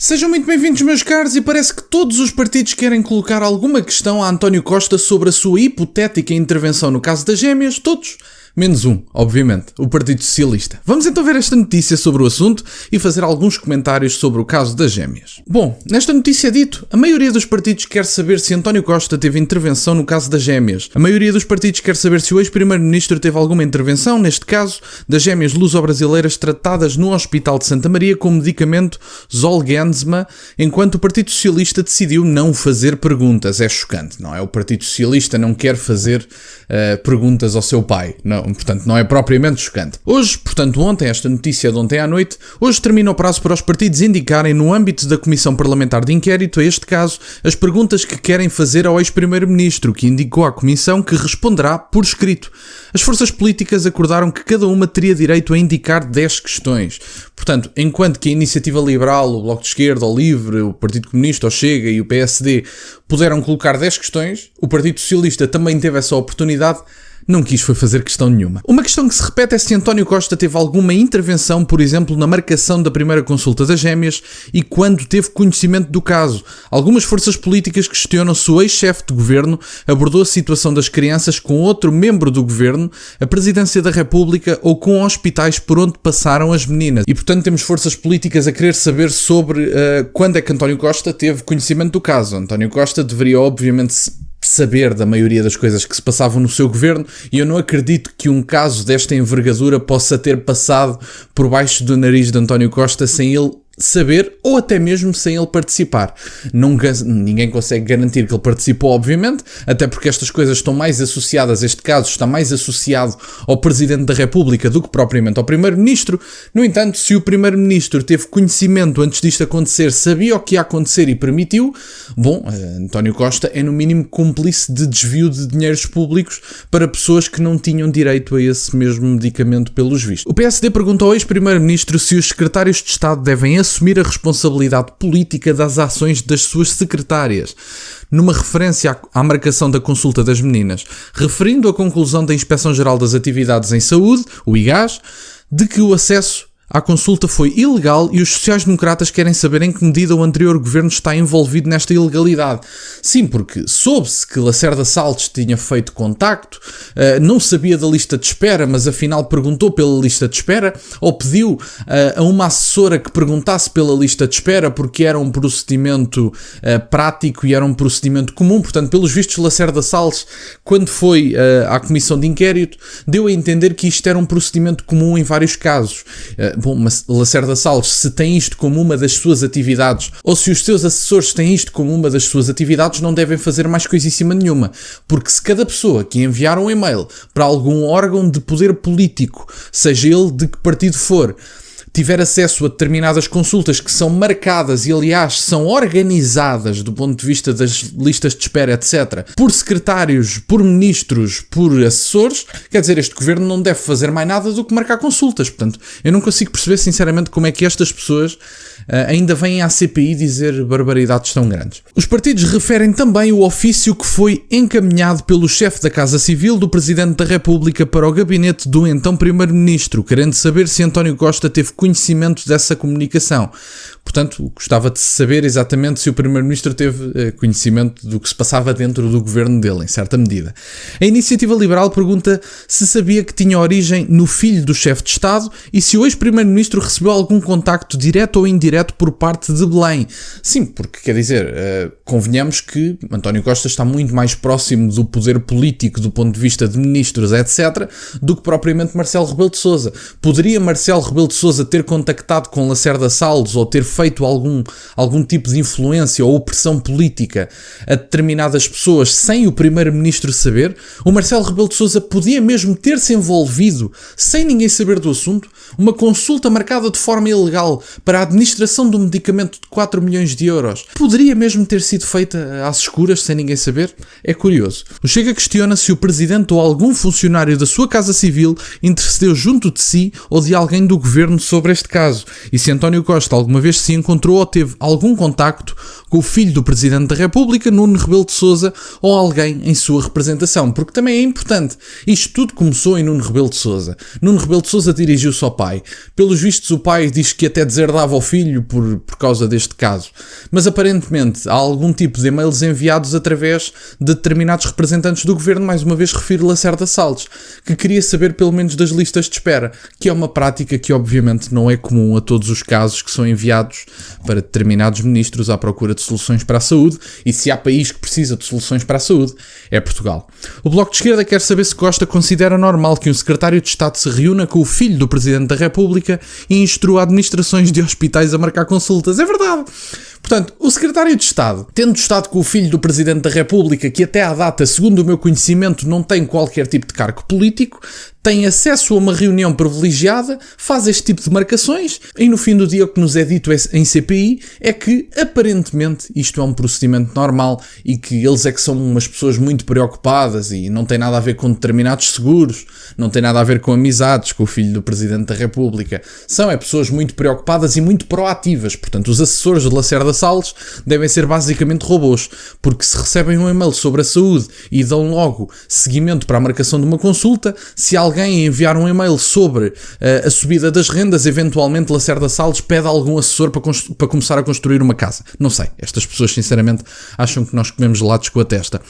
Sejam muito bem-vindos, meus caros, e parece que todos os partidos querem colocar alguma questão a António Costa sobre a sua hipotética intervenção no caso das gêmeas, todos, menos um, obviamente, o Partido Socialista. Vamos então ver esta notícia sobre o assunto e fazer alguns comentários sobre o caso das gêmeas. Bom, nesta notícia é dito, a maioria dos partidos quer saber se António Costa teve intervenção no caso das gêmeas. A maioria dos partidos quer saber se o ex-primeiro-ministro teve alguma intervenção, neste caso, das gêmeas luso-brasileiras tratadas no Hospital de Santa Maria com o medicamento Zolgensma, enquanto o Partido Socialista decidiu não fazer perguntas. É chocante, não é? O Partido Socialista não quer fazer perguntas ao seu pai. Não, portanto, não é propriamente chocante. Hoje, portanto, ontem, esta notícia de ontem à noite, hoje termina o prazo para os partidos indicarem no âmbito da Comissão Parlamentar de Inquérito, a este caso, as perguntas que querem fazer ao ex-primeiro-ministro, que indicou à Comissão que responderá por escrito. As forças políticas acordaram que cada uma teria direito a indicar 10 questões. Portanto, enquanto que a Iniciativa Liberal, o Bloco de Esquerda, o Livre, o Partido Comunista, o Chega e o PSD puderam colocar 10 questões, o Partido Socialista também teve essa oportunidade, não quis foi fazer questão nenhuma. Uma questão que se repete é se António Costa teve alguma intervenção, por exemplo, na marcação da primeira consulta das gêmeas e quando teve conhecimento do caso. Algumas forças políticas questionam se o ex-chefe de governo abordou a situação das crianças com outro membro do governo, a Presidência da República ou com hospitais por onde passaram as meninas. E, portanto, temos forças políticas a querer saber sobre quando é que António Costa teve conhecimento do caso. António Costa deveria, obviamente, saber da maioria das coisas que se passavam no seu governo, e eu não acredito que um caso desta envergadura possa ter passado por baixo do nariz de António Costa sem ele saber, ou até mesmo sem ele participar. Ninguém consegue garantir que ele participou, obviamente, até porque estas coisas estão mais associadas, este caso está mais associado ao Presidente da República do que propriamente ao Primeiro-Ministro. No entanto, se o Primeiro-Ministro teve conhecimento antes disto acontecer, sabia o que ia acontecer e permitiu, bom, António Costa é no mínimo cúmplice de desvio de dinheiros públicos para pessoas que não tinham direito a esse mesmo medicamento pelos vistos. O PSD perguntou ao ex-Primeiro-Ministro se os secretários de Estado devem assumir a responsabilidade política das ações das suas secretárias, numa referência à marcação da consulta das meninas, referindo a conclusão da Inspeção-Geral das Atividades em Saúde, o IGAS, de que o acesso à consulta foi ilegal e os sociais-democratas querem saber em que medida o anterior governo está envolvido nesta ilegalidade. Sim, porque soube-se que Lacerda Salles tinha feito contacto, não sabia da lista de espera, mas afinal perguntou pela lista de espera, ou pediu a uma assessora que perguntasse pela lista de espera, porque era um procedimento prático e era um procedimento comum. Portanto, pelos vistos, Lacerda Salles, quando foi à Comissão de Inquérito, deu a entender que isto era um procedimento comum em vários casos. Bom, mas Lacerda Salles, se tem isto como uma das suas atividades, ou se os seus assessores têm isto como uma das suas atividades, não devem fazer mais coisíssima nenhuma. Porque se cada pessoa que enviar um e-mail para algum órgão de poder político, seja ele de que partido for, tiver acesso a determinadas consultas que são marcadas e, aliás, são organizadas do ponto de vista das listas de espera, etc., por secretários, por ministros, por assessores, quer dizer, este governo não deve fazer mais nada do que marcar consultas. Portanto, eu não consigo perceber, sinceramente, como é que estas pessoas ainda vêm à CPI dizer barbaridades tão grandes. Os partidos referem também o ofício que foi encaminhado pelo chefe da Casa Civil do Presidente da República para o gabinete do então Primeiro-Ministro, querendo saber se António Costa teve conhecimento dessa comunicação. Portanto, gostava de saber exatamente se o Primeiro-Ministro teve conhecimento do que se passava dentro do governo dele, em certa medida. A Iniciativa Liberal pergunta se sabia que tinha origem no filho do chefe de Estado e se o ex-Primeiro-Ministro recebeu algum contacto direto ou indireto por parte de Belém. Sim, porque, quer dizer, convenhamos que António Costa está muito mais próximo do poder político do ponto de vista de ministros, etc., do que propriamente Marcelo Rebelo de Sousa. Poderia Marcelo Rebelo de Sousa ter contactado com Lacerda Salles ou ter feito algum tipo de influência ou pressão política a determinadas pessoas sem o Primeiro-Ministro saber? O Marcelo Rebelo de Sousa podia mesmo ter-se envolvido, sem ninguém saber do assunto, uma consulta marcada de forma ilegal para a administração de um medicamento de 4 milhões de euros. Poderia mesmo ter sido feita às escuras, sem ninguém saber? É curioso. O Chega questiona se o Presidente ou algum funcionário da sua Casa Civil intercedeu junto de si ou de alguém do Governo sobre este caso, e se António Costa alguma vez se encontrou ou teve algum contacto com o filho do Presidente da República, Nuno Rebelo de Sousa, ou alguém em sua representação, porque também é importante. Isto tudo começou em Nuno Rebelo de Sousa. Nuno Rebelo de Sousa dirigiu-se ao pai. Pelos vistos, o pai diz que até deserdava ao filho por causa deste caso. Mas aparentemente há algum tipo de e-mails enviados através de determinados representantes do governo, mais uma vez refiro Lacerda Salles, que queria saber pelo menos das listas de espera, que é uma prática que obviamente não é comum a todos os casos que são enviados para determinados ministros à procura de soluções para a saúde, e se há país que precisa de soluções para a saúde, é Portugal. O Bloco de Esquerda quer saber se Costa considera normal que um secretário de Estado se reúna com o filho do Presidente da República e instrua administrações de hospitais a marcar consultas. É verdade! Portanto, o secretário de Estado, tendo estado com o filho do Presidente da República, que até à data, segundo o meu conhecimento, não tem qualquer tipo de cargo político, tem acesso a uma reunião privilegiada, faz este tipo de marcações e no fim do dia o que nos é dito em CPI é que aparentemente isto é um procedimento normal e que eles é que são umas pessoas muito preocupadas e não tem nada a ver com determinados seguros, não tem nada a ver com amizades com o filho do Presidente da República. São pessoas muito preocupadas e muito proativas. Portanto, os assessores de Lacerda Salles devem ser basicamente robôs, porque se recebem um e-mail sobre a saúde e dão logo seguimento para a marcação de uma consulta, se alguém enviar um e-mail sobre a subida das rendas, eventualmente Lacerda Salles pede a algum assessor para começar a construir uma casa. Não sei, estas pessoas sinceramente acham que nós comemos gelados com a testa.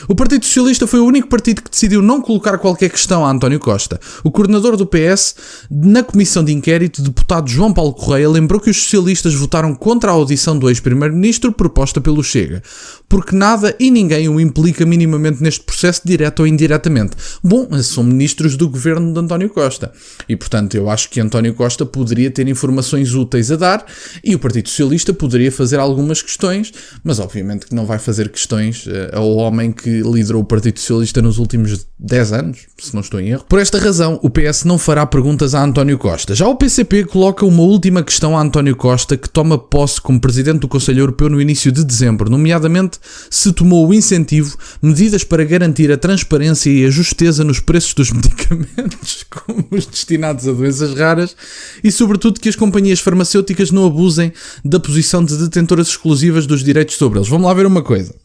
O Partido Socialista foi o único partido que decidiu não colocar qualquer questão a António Costa. O coordenador do PS, na comissão de inquérito, deputado João Paulo Correia, lembrou que os socialistas votaram contra a audição do ex-primeiro-ministro proposta pelo Chega, porque nada e ninguém o implica minimamente neste processo, direto ou indiretamente. Bom, são ministros do governo de António Costa e, portanto, eu acho que António Costa poderia ter informações úteis a dar e o Partido Socialista poderia fazer algumas questões, mas obviamente que não vai fazer questões ao homem que liderou o Partido Socialista nos últimos 10 anos, se não estou em erro. Por esta razão, o PS não fará perguntas a António Costa. Já o PCP coloca uma última questão a António Costa, que toma posse como Presidente do Conselho Europeu no início de dezembro, nomeadamente se tomou o incentivo, medidas para garantir a transparência e a justeza nos preços dos medicamentos, como os destinados a doenças raras, e sobretudo que as companhias farmacêuticas não abusem da posição de detentoras exclusivas dos direitos sobre eles. Vamos lá ver uma coisa.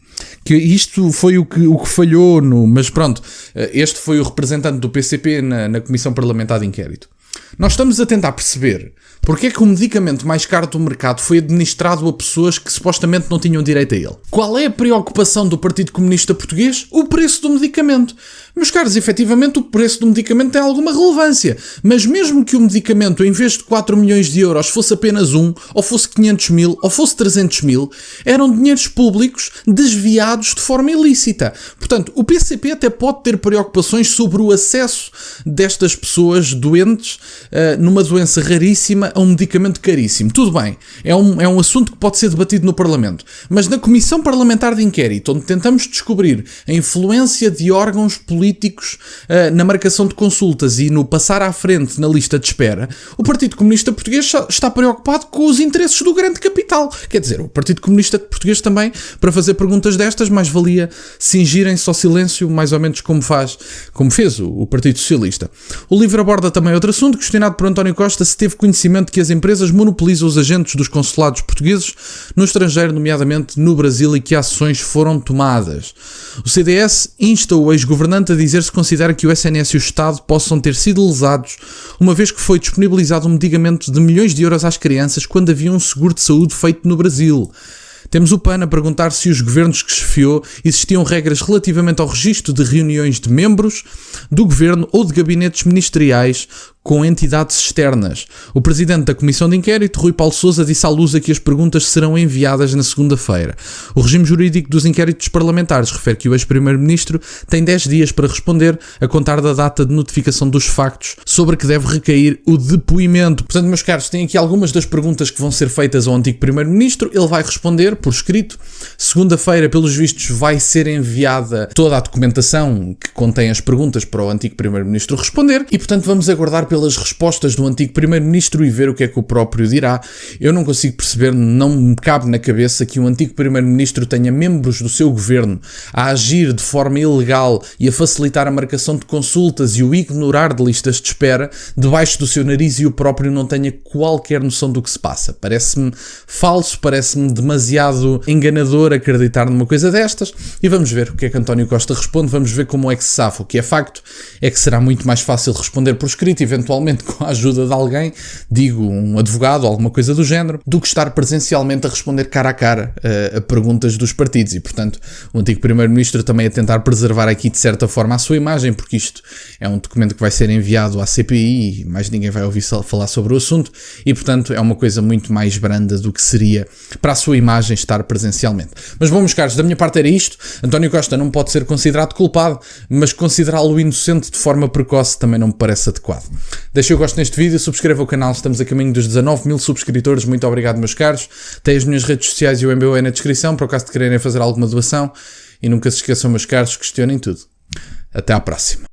Que isto foi o que falhou, mas pronto, este foi o representante do PCP na Comissão Parlamentar de Inquérito. Nós estamos a tentar perceber porque é que o medicamento mais caro do mercado foi administrado a pessoas que supostamente não tinham direito a ele. Qual é a preocupação do Partido Comunista Português? O preço do medicamento. Meus caros, efetivamente o preço do medicamento tem alguma relevância, mas mesmo que o medicamento, em vez de 4 milhões de euros, fosse apenas ou fosse 500 mil, ou fosse 300 mil, eram dinheiros públicos desviados de forma ilícita. Portanto, o PCP até pode ter preocupações sobre o acesso destas pessoas doentes numa doença raríssima a um medicamento caríssimo. Tudo bem, é um assunto que pode ser debatido no Parlamento, mas na Comissão Parlamentar de Inquérito, onde tentamos descobrir a influência de órgãos políticos na marcação de consultas e no passar à frente na lista de espera, o Partido Comunista Português está preocupado com os interesses do grande capital. Quer dizer, o Partido Comunista Português também, para fazer perguntas destas, mais valia cingirem-se ao silêncio, mais ou menos como fez o Partido Socialista. O livro aborda também outro assunto, questionado por António Costa se teve conhecimento que as empresas monopolizam os agentes dos consulados portugueses no estrangeiro, nomeadamente no Brasil, e que ações foram tomadas. O CDS insta o ex-governante a dizer se considera que o SNS e o Estado possam ter sido lesados, uma vez que foi disponibilizado um medicamento de milhões de euros às crianças quando havia um seguro de saúde feito no Brasil. Temos o PAN a perguntar se os governos que chefiou existiam regras relativamente ao registro de reuniões de membros do governo ou de gabinetes ministeriais com entidades externas. O presidente da Comissão de Inquérito, Rui Paulo Sousa, disse à Lusa que as perguntas serão enviadas na segunda-feira. O regime jurídico dos inquéritos parlamentares refere que o ex-primeiro-ministro tem 10 dias para responder, a contar da data de notificação dos factos sobre que deve recair o depoimento. Portanto, meus caros, tem aqui algumas das perguntas que vão ser feitas ao antigo primeiro-ministro. Ele vai responder por escrito. Segunda-feira, pelos vistos, vai ser enviada toda a documentação que contém as perguntas para o antigo primeiro-ministro responder e, portanto, vamos aguardar pelo pelas respostas do antigo primeiro-ministro e ver o que é que o próprio dirá. Eu não consigo perceber, não me cabe na cabeça que um antigo primeiro-ministro tenha membros do seu governo a agir de forma ilegal e a facilitar a marcação de consultas e o ignorar de listas de espera debaixo do seu nariz e o próprio não tenha qualquer noção do que se passa. Parece-me falso, parece-me demasiado enganador acreditar numa coisa destas e vamos ver o que é que António Costa responde, vamos ver como é que se safa. O que é facto é que será muito mais fácil responder por escrito, eventualmente com a ajuda de alguém, digo um advogado ou alguma coisa do género, do que estar presencialmente a responder cara a cara a perguntas dos partidos e, portanto, o antigo primeiro-ministro também a tentar preservar aqui de certa forma a sua imagem, porque isto é um documento que vai ser enviado à CPI e mais ninguém vai ouvir falar sobre o assunto e, portanto, é uma coisa muito mais branda do que seria para a sua imagem estar presencialmente. Mas bom, meus caros, da minha parte era isto. António Costa não pode ser considerado culpado, mas considerá-lo inocente de forma precoce também não me parece adequado. Deixem o gosto neste vídeo, subscreva o canal, estamos a caminho dos 19.000 subscritores, muito obrigado, meus caros. Tem as minhas redes sociais e o MBA na descrição, para o caso de quererem fazer alguma doação. E nunca se esqueçam, meus caros, questionem tudo. Até à próxima.